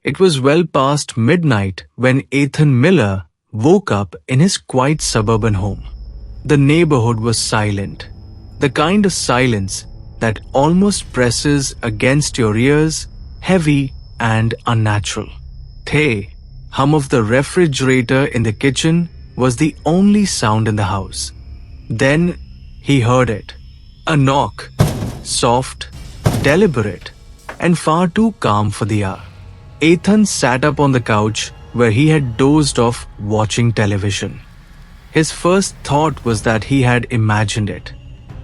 It was well past midnight when Ethan Miller woke up in his quiet suburban home. The neighborhood was silent, the kind of silence that almost presses against your ears, heavy and unnatural. The hum of the refrigerator in the kitchen was the only sound in the house. Then he heard it. A knock, soft, deliberate, and far too calm for the hour. Ethan sat up on the couch where he had dozed off watching television. His first thought was that he had imagined it.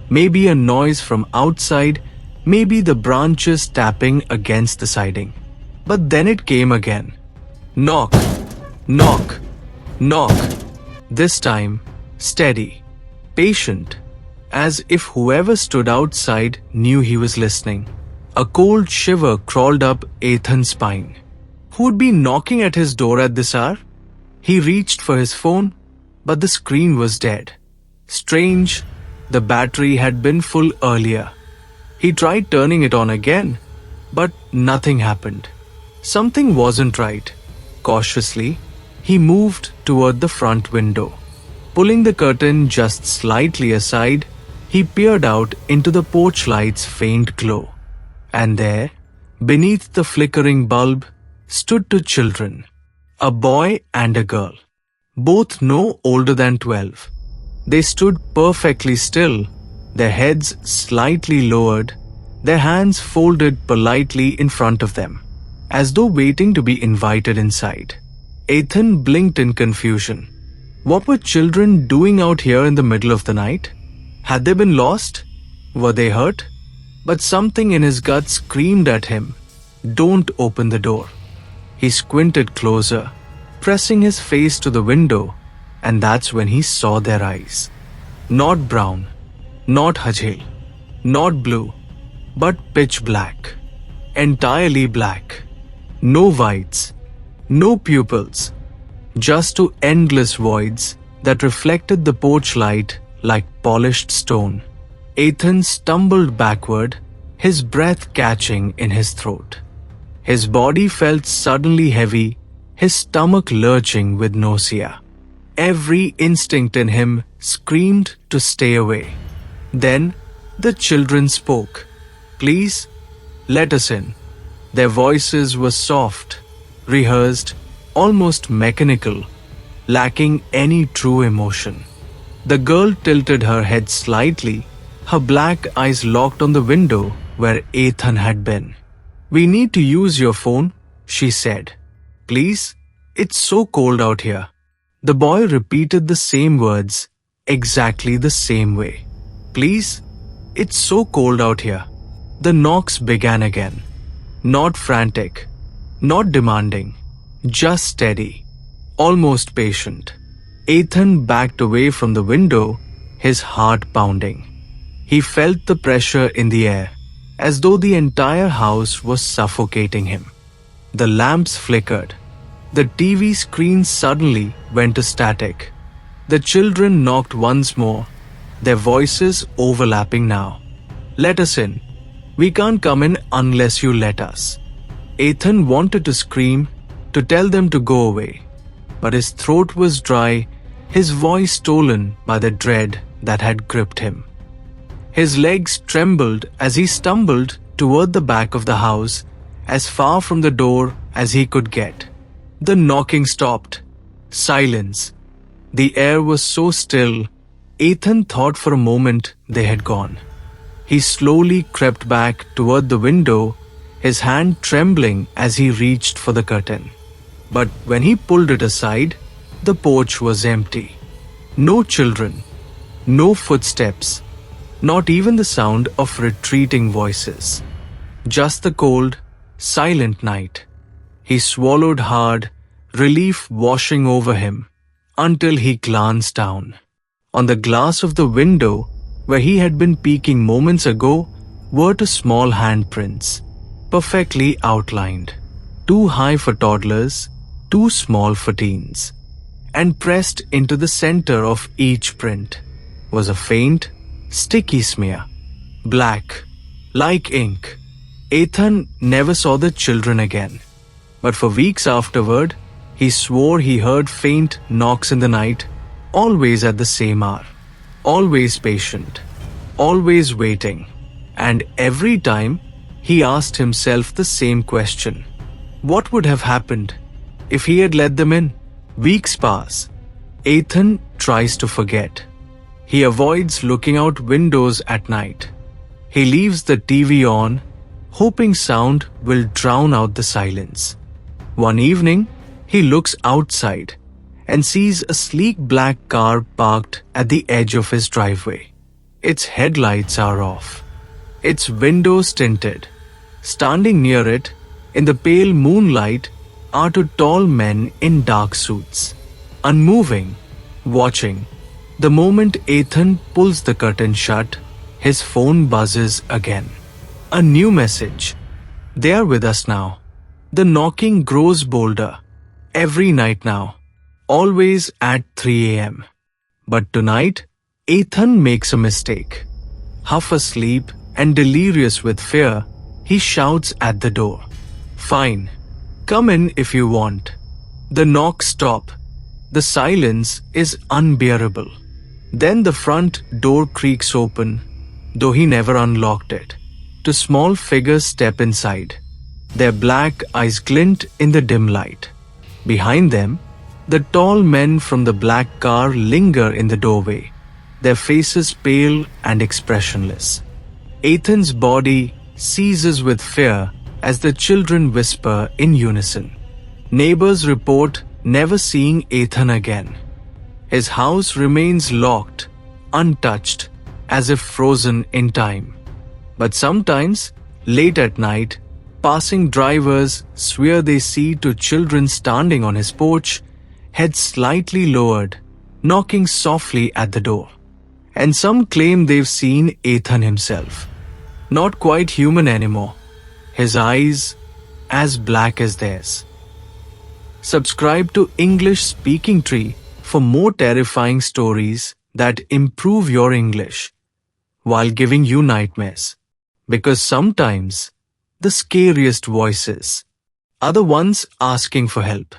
Maybe a noise from outside, maybe the branches tapping against the siding. But then it came again. Knock, knock, knock. This time, steady, patient, as if whoever stood outside knew he was listening. A cold shiver crawled up Ethan's spine. Who would be knocking at his door at this hour? He reached for his phone, but the screen was dead. Strange, the battery had been full earlier. He tried turning it on again, but nothing happened. Something wasn't right. Cautiously, he moved toward the front window. Pulling the curtain just slightly aside, he peered out into the porch light's faint glow. And there, beneath the flickering bulb, stood two children, a boy and a girl, both no older than 12. They stood perfectly still, their heads slightly lowered, their hands folded politely in front of them, as though waiting to be invited inside. Ethan blinked in confusion. What were children doing out here in the middle of the night? Had they been lost? Were they hurt? But something in his gut screamed at him, "Don't open the door." He squinted closer, pressing his face to the window, and that's when he saw their eyes. Not brown, not hajel, not blue, but pitch black. Entirely black. No whites, no pupils, just two endless voids that reflected the porch light like polished stone. Ethan stumbled backward, his breath catching in his throat. His body felt suddenly heavy, his stomach lurching with nausea. Every instinct in him screamed to stay away. Then the children spoke. "Please, let us in." Their voices were soft, rehearsed, almost mechanical, lacking any true emotion. The girl tilted her head slightly, her black eyes locked on the window where Ethan had been. "We need to use your phone," she said. "Please, it's so cold out here." The boy repeated the same words, exactly the same way. "Please, it's so cold out here." The knocks began again. Not frantic, not demanding, just steady, almost patient. Ethan backed away from the window, his heart pounding. He felt the pressure in the air, as though the entire house was suffocating him. The lamps flickered. The TV screen suddenly went to static. The children knocked once more, their voices overlapping now. "Let us in. We can't come in unless you let us." Ethan wanted to scream, to tell them to go away, but his throat was dry, his voice stolen by the dread that had gripped him. His legs trembled as he stumbled toward the back of the house, as far from the door as he could get. The knocking stopped. Silence. The air was so still, Ethan thought for a moment they had gone. He slowly crept back toward the window, his hand trembling as he reached for the curtain. But when he pulled it aside, the porch was empty. No children, no footsteps, not even the sound of retreating voices. Just the cold, silent night. He swallowed hard, relief washing over him, until he glanced down. On the glass of the window, where he had been peeking moments ago, were two small handprints, perfectly outlined, too high for toddlers, too small for teens. And pressed into the center of each print was a faint, sticky smear, black, like ink. Ethan never saw the children again. But for weeks afterward, he swore he heard faint knocks in the night, always at the same hour, always patient, always waiting. And every time, he asked himself the same question. What would have happened if he had let them in? Weeks pass. Ethan tries to forget. He avoids looking out windows at night. He leaves the TV on, hoping sound will drown out the silence. One evening, he looks outside and sees a sleek black car parked at the edge of his driveway. Its headlights are off, its windows tinted. Standing near it, in the pale moonlight, are two tall men in dark suits, unmoving, watching. The moment Ethan pulls the curtain shut, his phone buzzes again. A new message. They are with us now. The knocking grows bolder. Every night now. Always at 3 a.m. But tonight, Ethan makes a mistake. Half asleep and delirious with fear, he shouts at the door. Fine. Come in if you want. The knocks stop. The silence is unbearable. Then the front door creaks open, though he never unlocked it. Two small figures step inside. Their black eyes glint in the dim light. Behind them, the tall men from the black car linger in the doorway, their faces pale and expressionless. Ethan's body seizes with fear as the children whisper in unison. Neighbors report never seeing Ethan again. His house remains locked, untouched, as if frozen in time. But sometimes, late at night, passing drivers swear they see two children standing on his porch, heads slightly lowered, knocking softly at the door. And some claim they've seen Ethan himself. Not quite human anymore. His eyes as black as theirs. Subscribe to English Speaking Tree for more terrifying stories that improve your English while giving you nightmares. Because sometimes the scariest voices are the ones asking for help.